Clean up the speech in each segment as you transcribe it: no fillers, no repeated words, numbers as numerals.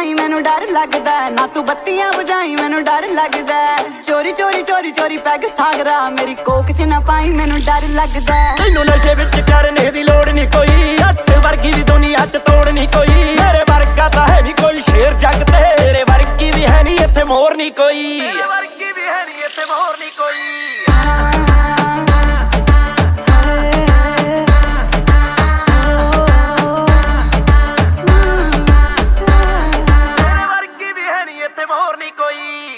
ਪਾਈ ਮੈਨੂੰ ਡਰ ਲੱਗਦਾ, ਨਾ ਤੂੰ ਬੱਤੀਆਂ ਬੁਝਾਈ ਮੈਨੂੰ ਡਰ ਲੱਗਦਾ। ਚੋਰੀ ਚੋਰੀ ਚੋਰੀ ਚੋਰੀ ਪੈਗ ਸਾਗਰਾ, ਮੇਰੀ ਕੋਕ ਚ ਨਾ ਪਾਈ ਮੈਨੂੰ ਡਰ ਲੱਗਦਾ। ਤੈਨੂੰ ਨਸ਼ੇ ਵਿੱਚ ਕਰਨੇ ਦੀ ਲੋੜ ਨਹੀਂ ਕੋਈ, ਅੱਟ ਵਰਗੀ ਵੀ ਦੁਨੀਆ ਚ ਤੋੜ ਨਹੀਂ ਕੋਈ। ਮੇਰੇ ਵਰਗਾ ਤਾਂ ਹੈ ਨਹੀਂ ਕੋਈ ਸ਼ੇਰ ਜੱਗ ਤੇ, ਤੇਰੇ ਵਰਗੀ ਵੀ ਹੈ ਨਹੀਂ ਇੱਥੇ ਮੋਰ ਨਹੀਂ ਕੋਈ। ਤੇਰੇ ਵਰਗੀ ਵੀ ਹੈ ਨਹੀਂ ਇੱਥੇ ਮੋਰ ਨਹੀਂ ਕੋਈ।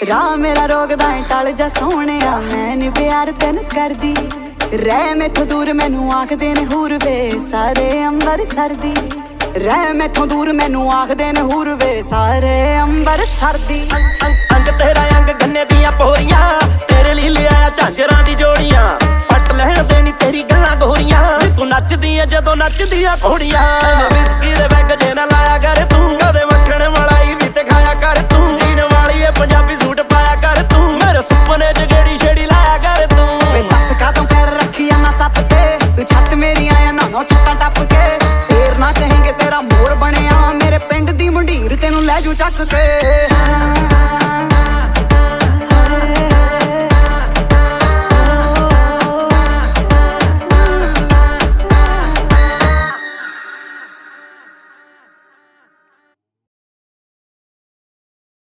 ਰਾਹ ਮੇਰਾ ਰੋਕਦਾ ਏ ਟਲ ਜਾ ਸੋਹਣਿਆ, ਮੈਂ ਨੀ ਪਿਆਰ ਤੈਨੂੰ ਕਰਦੀ। ਰਹਿ ਮੈਥੋਂ ਦੂਰ ਮੈਨੂੰ ਆਖਦੇ ਨੇ ਹੂਰ ਵੇ ਸਾਰੇ ਅੰਬਰਸਰ ਦੀ। ਰਹਿ ਮੈਥੋਂ ਦੂਰ ਮੈਨੂੰ ਆਖਦੇ ਨੇ ਹੂਰ ਵੇ ਸਾਰੇ ਅੰਬਰਸਰ ਦੀ। ਅੰਗ ਤੇਰਾ ਅੰਗ ਗੰਨੇ ਦੀਆਂ ਪੋਰੀਆਂ, ਤੇਰੇ ਲਈ ਲਿਆਇਆ ਝਾਂਜਰਾਂ ਦੀ ਜੋੜੀਆਂ। ਪੱਟ ਲੈਣ ਦੇ ਨੀ ਤੇਰੀ ਗੱਲਾਂ ਗੋਰੀਆਂ, ਤੂੰ ਨੱਚਦੀ ਏ ਜਦੋਂ ਨੱਚਦੀਆਂ ਘੋੜੀਆਂ। ਵਿਸਕੀ ਦੇ ਬੈਗ ਜੇ ਨਾ ਲਾਇਆ ਕਰ ਤੂੰ, ਕਦੇ ਮੱਖਣ ਮਲਾਈ ਵੀ ਤੇ ਖਾਇਆ ਕਰ ਤੂੰ। ਜੀਨ ਵਾਲੀ ਏ ਪੰਜਾਬੀ ਸੂਟ ਪਾਇਆ ਕਰ ਤੂੰ, ਮੇਰੇ ਸੁਪਨੇ ਚ ਗੇੜੀ ਛੇੜੀ ਲਾਇਆ ਕਰ ਤੂੰ। ਵੇ ਦੱਸ ਕਾਹਤੋਂ ਪੈਰ ਰੱਖੀਆਂ ਨਾ ਸੱਪ ਤੇ, ਤੂੰ ਛੱਤ ਮੇਰੀਆਂ ਆ ਨਾ ਛੱਤਾਂ ਟੱਪ ਕੇ। ਫੇਰ ਨਾ ਕਹੇਂਗੇ ਤੇਰਾ ਮੋਰ ਬਣਿਆ, ਮੇਰੇ ਪਿੰਡ ਦੀ ਮੁੰਡੀਰ ਤੈਨੂੰ ਲੈ ਜੂ ਚੱਕ ਕੇ।